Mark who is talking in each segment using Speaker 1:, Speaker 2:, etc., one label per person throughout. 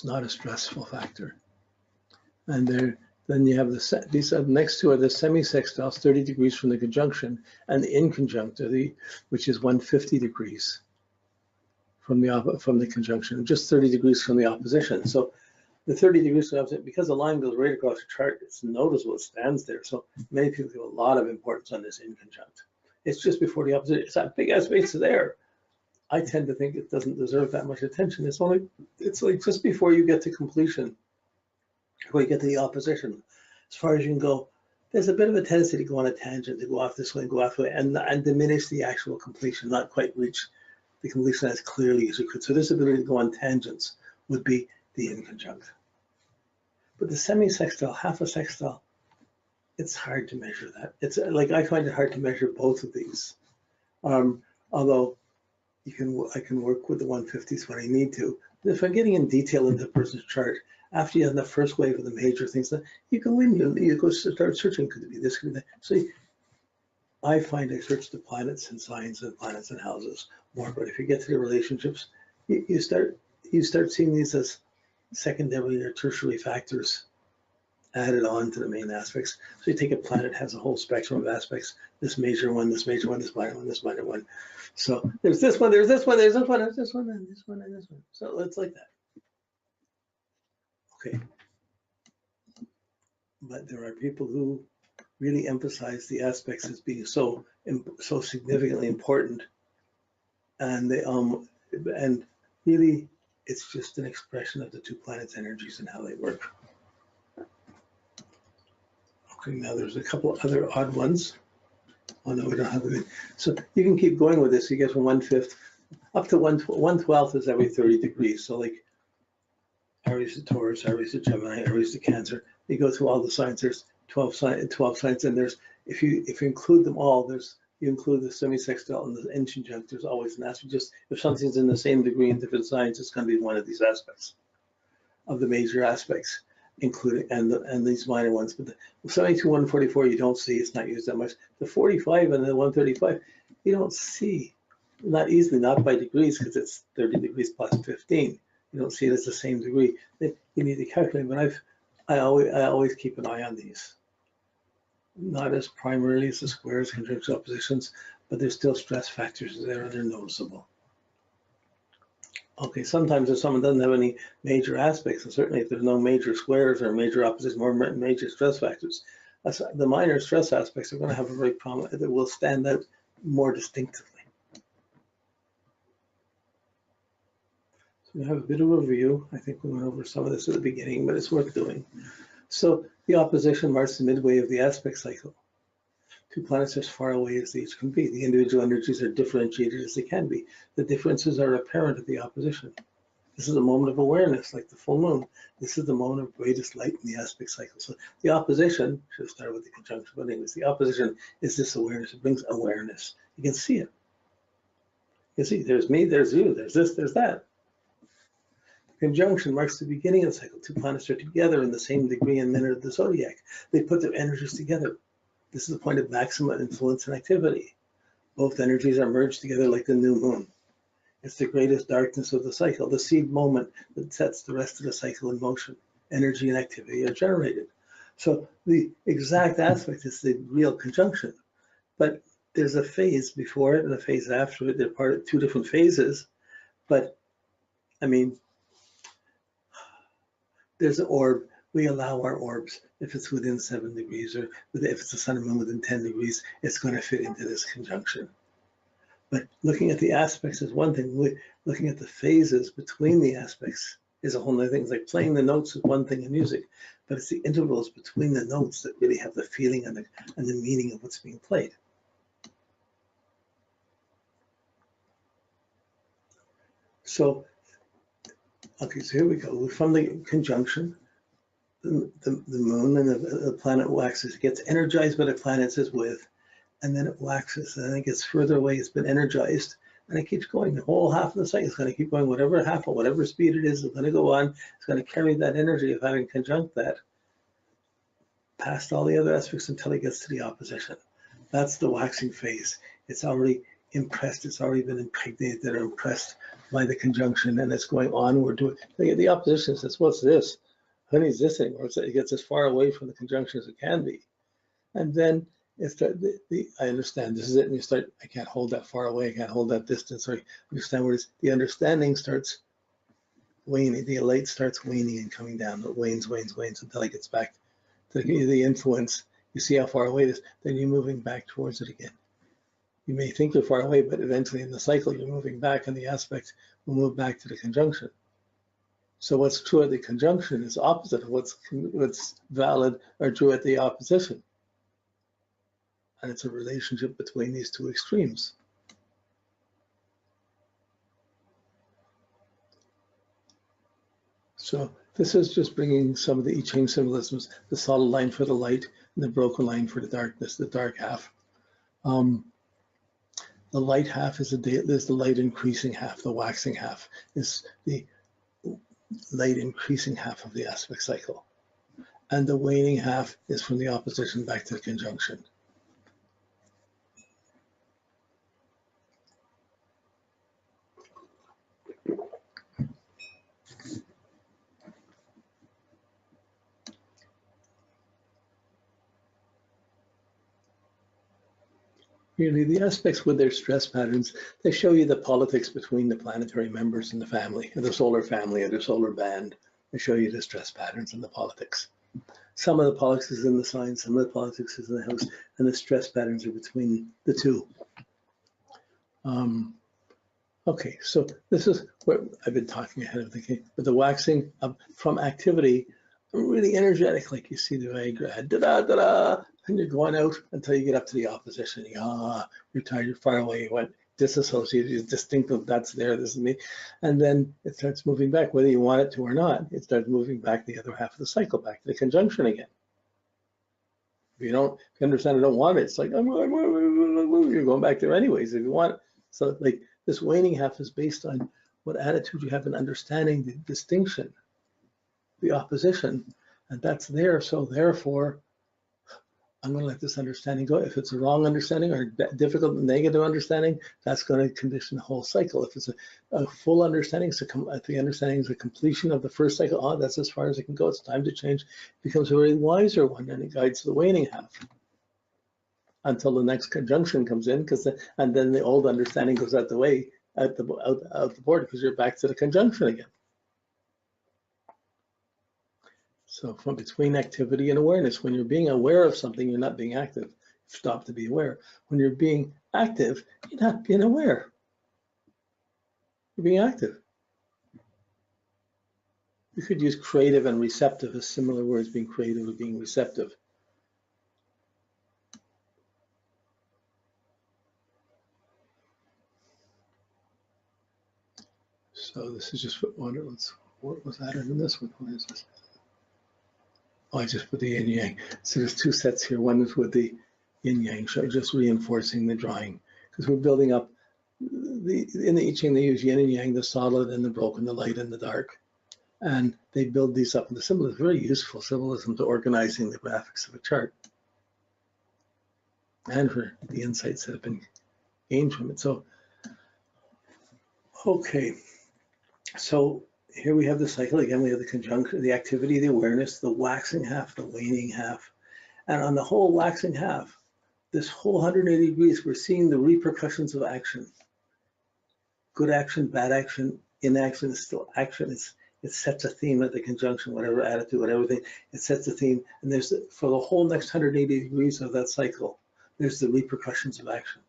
Speaker 1: It's not a stressful factor. And then you have these next two are the semi-sextiles, 30 degrees from the conjunction, and the inconjunct, which is 150 degrees from the conjunction, just 30 degrees from the opposition. So the 30 degrees from the opposite, because the line goes right across the chart, it's noticeable, it stands there. So many people give a lot of importance on this inconjunct. It's just before the opposite. It's that big ass space there. I tend to think it doesn't deserve that much attention. It's like just before you get to completion, before you get to the opposition, as far as you can go. There's a bit of a tendency to go on a tangent, to go off this way and go off the way, and diminish the actual completion, not quite reach the completion as clearly as you could. So this ability to go on tangents would be the inconjunct. But the semi-sextile, half a sextile, it's hard to measure that. It's like, I find it hard to measure both of these. Although I can work with the 150s when I need to. But if I'm getting in detail into a person's chart, after you have the first wave of the major things, that you go in, you go start searching, could it be this, could it be that? So I find I search the planets and signs and planets and houses more, but if you get to the relationships, you start seeing these as secondary or tertiary factors added on to the main aspects. So you take a planet, has a whole spectrum of aspects, this major one, this major one, this minor one, this minor one. So there's this one, there's this one, there's this one, there's this one, and this one, and this one. So it's like that. Okay. But there are people who really emphasize the aspects as being so significantly important, and and really it's just an expression of the two planets' energies and how they work. Okay, now there's a couple other odd ones. Oh no, we don't have it. So you can keep going with this. You get from 1/5 up to 1/12 is every 30 degrees. So like Aries to Taurus, Aries to Gemini, Aries to Cancer. You go through all the signs. There's 12 signs, and there's if you include them all, you include the semi-sextile and the inconjunct. There's always an aspect. Just if something's in the same degree in different signs, it's going to be one of these aspects of the major aspects, including and these minor ones. But the 72, 144, you don't see. It's not used that much. The 45 and the 135, you don't see, not easily, not by degrees, because it's 30 degrees plus 15. You don't see it as the same degree. You need to calculate. But I always keep an eye on these. Not as primarily as the squares, conjunctions, oppositions, but there's still stress factors there, and they're noticeable. Okay, sometimes if someone doesn't have any major aspects, and certainly if there's no major squares or major oppositions or major stress factors, the minor stress aspects are going to have a very prominent, that will stand out more distinctively. So we have a bit of a review. I think we went over some of this at the beginning, but it's worth doing. So the opposition marks the midway of the aspect cycle. Two planets are as far away as they each can be. The individual energies are differentiated as they can be. The differences are apparent at the opposition. This is a moment of awareness, like the full moon. This is the moment of greatest light in the aspect cycle. So the opposition, should have started with the conjunction, but anyways, the opposition is this awareness. It brings awareness. You can see it. You can see there's me, there's you, there's this, there's that. Conjunction marks the beginning of the cycle. Two planets are together in the same degree and minute of the zodiac. They put their energies together. This is the point of maximum influence and activity. Both energies are merged together like the new moon. It's the greatest darkness of the cycle, the seed moment that sets the rest of the cycle in motion. Energy and activity are generated. So the exact aspect is the real conjunction. But there's a phase before it and a phase after it. They're part of two different phases. But I mean, there's an orb. We allow our orbs, if it's within 7 degrees or if it's the sun and moon within 10 degrees, it's going to fit into this conjunction. But looking at the aspects is one thing. Looking at the phases between the aspects is a whole other thing. It's like playing the notes is one thing in music, but it's the intervals between the notes that really have the feeling and the meaning of what's being played. So, okay, so here we go. From the conjunction, the moon and the planet waxes. It gets energized by the planets it's with, and then it waxes. And then it gets further away. It's been energized, and it keeps going. The whole half of the cycle is going to keep going. Whatever half or whatever speed it is going to go on. It's going to carry that energy of having conjunct that past all the other aspects until it gets to the opposition. That's the waxing phase. It's already impressed, it's already been impregnated or impressed by the conjunction, and it's going onward to it. The opposition says, what's this? Who needs this anymore? It gets as far away from the conjunction as it can be. And then it's I understand this is it, and you start, I can't hold that far away, I can't hold that distance, or I understand where it is. The understanding starts waning, the light starts waning and coming down. It wanes until it gets back to the influence. You see how far away it is, then you're moving back towards it again. You may think you're far away, but eventually in the cycle, you're moving back, and the aspects will move back to the conjunction. So what's true at the conjunction is opposite of what's valid or true at the opposition. And it's a relationship between these two extremes. So this is just bringing some of the I Ching symbolisms, the solid line for the light and the broken line for the darkness, the dark half. The light half is the light increasing half. The waxing half is the light increasing half of the aspect cycle. And the waning half is from the opposition back to the conjunction. Really, the aspects with their stress patterns, they show you the politics between the planetary members in the family, or the solar family, or the solar band. They show you the stress patterns and the politics. Some of the politics is in the sign, some of the politics is in the house, and the stress patterns are between the two. Okay, so this is what I've been talking ahead of the game, but the waxing from activity, really energetic, like you see the Viagra head, da-da-da-da, and you're going out until you get up to the opposition. You're tired, you're far away, you went disassociated, you're distinctive, that's there, this is me. And then it starts moving back, whether you want it to or not, it starts moving back the other half of the cycle, back to the conjunction again. If you understand I don't want it, it's like, you're going back there anyways if you want it. So like this waning half is based on what attitude you have in understanding the distinction, the opposition, and that's there. So therefore, I'm going to let this understanding go. If it's a wrong understanding or difficult, negative understanding, that's going to condition the whole cycle. If it's a full understanding, the understanding is the completion of the first cycle. That's as far as it can go. It's time to change. It becomes a very wiser one, and it guides the waning half until the next conjunction comes in, and then the old understanding goes out the way, out the board, because you're back to the conjunction again. So from between activity and awareness, when you're being aware of something, you're not being active. Stop to be aware. When you're being active, you're not being aware. You're being active. You could use creative and receptive as similar words, being creative or being receptive. So this is just what was added in this one. What is this? Oh, I just put the yin yang. So there's two sets here. One is with the yin yang, so just reinforcing the drawing, because we're building up in the I Ching. They use yin and yang, the solid and the broken, the light and the dark, and they build these up. And the symbol is very useful symbolism to organizing the graphics of a chart, and for the insights that have been gained from it. So, okay, so here we have the cycle again. We have the conjunction, the activity, the awareness, the waxing half, the waning half. And on the whole waxing half, this whole 180 degrees, we're seeing the repercussions of action. Good action, bad action, inaction is still action. It sets a theme at the conjunction, whatever attitude, whatever thing, it sets a theme. And there's, for the whole next 180 degrees of that cycle, there's the repercussions of action.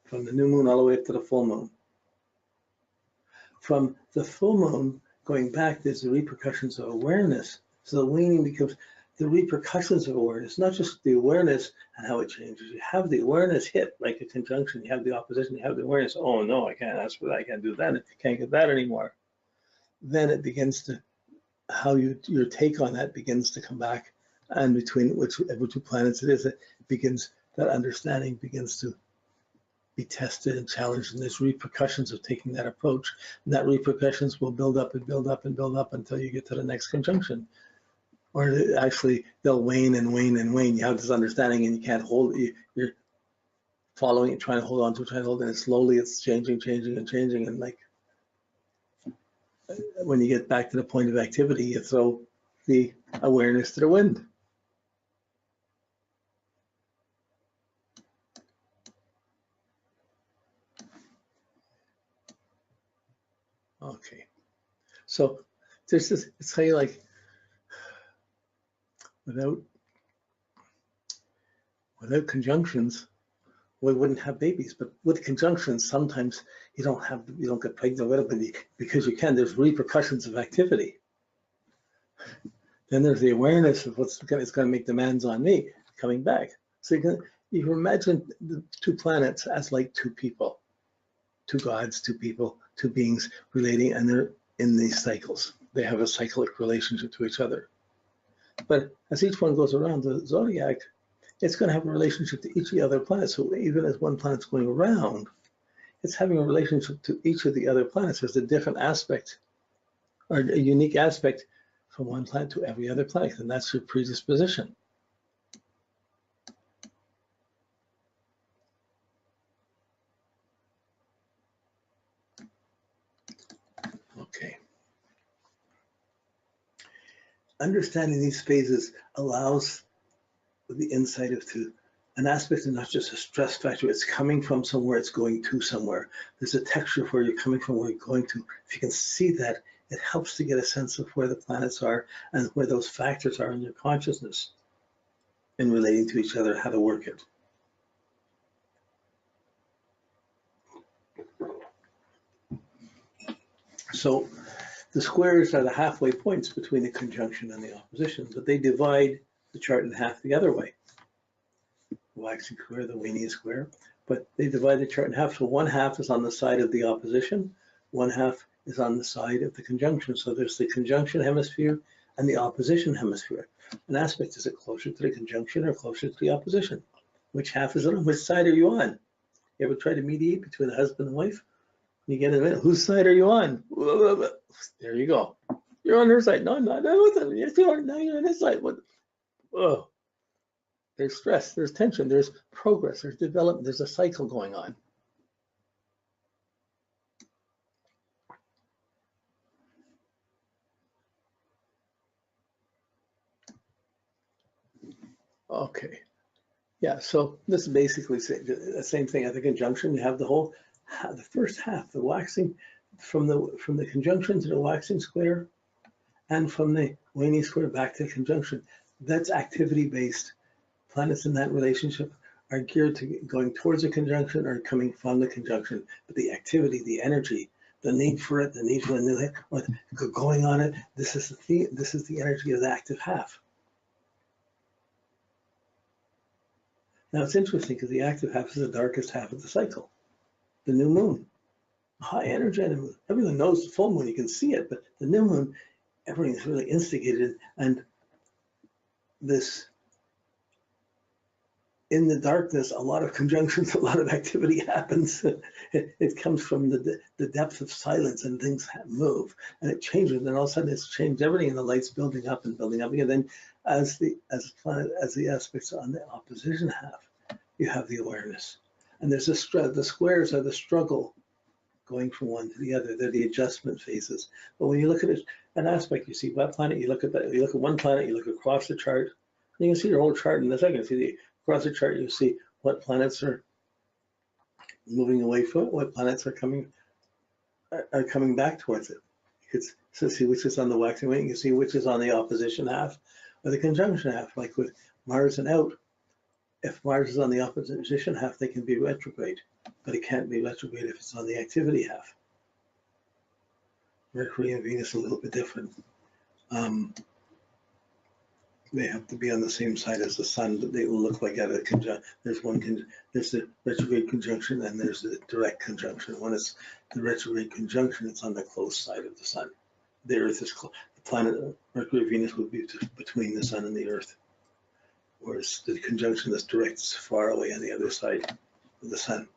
Speaker 1: From the new moon all the way up to the full moon. From the full moon going back, there's the repercussions of awareness. So the waning becomes the repercussions of awareness, not just the awareness and how it changes. You have the awareness hit like a conjunction, you have the opposition, you have the awareness, oh no, I can't ask for that, I can't do that, I can't get that anymore. Then it begins to, how your take on that begins to come back, and between whichever two planets it is, it begins, that understanding begins to be tested and challenged, and there's repercussions of taking that approach, and that repercussions will build up and build up and build up until you get to the next conjunction, or actually they'll wane and wane and wane. You have this understanding and you can't hold it. You're following it, trying to hold on to it, trying to hold it, and slowly it's changing, and like when you get back to the point of activity, you throw the awareness to the wind. Okay, so there's this, it's how you like, without conjunctions, we wouldn't have babies, but with conjunctions, sometimes you don't get pregnant with it, because you can, there's repercussions of activity. Then there's the awareness of it's going to make demands on me coming back. So you can imagine the two planets as like two people, two gods, two people, two beings relating, and they're in these cycles. They have a cyclic relationship to each other. But as each one goes around the zodiac, it's going to have a relationship to each of the other planets. So even as one planet's going around, it's having a relationship to each of the other planets. There's a different aspect, or a unique aspect from one planet to every other planet, and that's your predisposition. Okay. Understanding these phases allows the insight to an aspect of not just a stress factor, it's coming from somewhere, it's going to somewhere. There's a texture of where you're coming from, where you're going to. If you can see that, it helps to get a sense of where the planets are and where those factors are in your consciousness in relating to each other, how to work it. So the squares are the halfway points between the conjunction and the opposition, but they divide the chart in half the other way. The waxing square, the waning square, but they divide the chart in half. So one half is on the side of the opposition, one half is on the side of the conjunction. So there's the conjunction hemisphere and the opposition hemisphere. An aspect, is it closer to the conjunction or closer to the opposition? Which half is it on? Which side are you on? You ever try to mediate between a husband and wife? You get in a minute, whose side are you on? There you go. You're on her side. No, I'm not. Yes, you are. No, you're on this side. What? Oh, there's stress, there's tension, there's progress, there's development, there's a cycle going on. Okay. Yeah, so this is basically the same thing. At the conjunction, you have the first half, the waxing, from the conjunction to the waxing square, and from the waning square back to the conjunction. That's activity-based. Planets in that relationship are geared to going towards a conjunction or coming from the conjunction. But the activity, the energy, the need for it, the need for the new hit, or going on it, this is the energy of the active half. Now it's interesting because the active half is the darkest half of the cycle, the new moon. High energetic moon. Everyone knows the full moon, you can see it, but the new moon, everything's really instigated, and this, in the darkness, a lot of conjunctions, a lot of activity happens. It comes from the depth of silence, and things move, and it changes, and all of a sudden it's changed everything, and the light's building up again. Then as the aspects on the opposition half, you have the awareness. And there's the squares are the struggle going from one to the other. They're the adjustment phases. But when you look at it, an aspect, you see what planet, you look at one planet, you look across the chart, and you can see your whole chart in a second. See across the chart, you see what planets are moving away from it, what planets are coming back towards it. You can see which is on the waxing way, you can see which is on the opposition half or the conjunction half, like with Mars and out. If Mars is on the opposition half, they can be retrograde, but it can't be retrograde if it's on the activity half. Mercury and Venus are a little bit different. They have to be on the same side as the sun, but they will look like at a conjunction. There's the retrograde conjunction, and there's the direct conjunction. One is the retrograde conjunction, it's on the close side of the sun. The Earth is close. The planet Mercury, Venus would be between the sun and the Earth, whereas the conjunction that's direct is far away on the other side of the sun.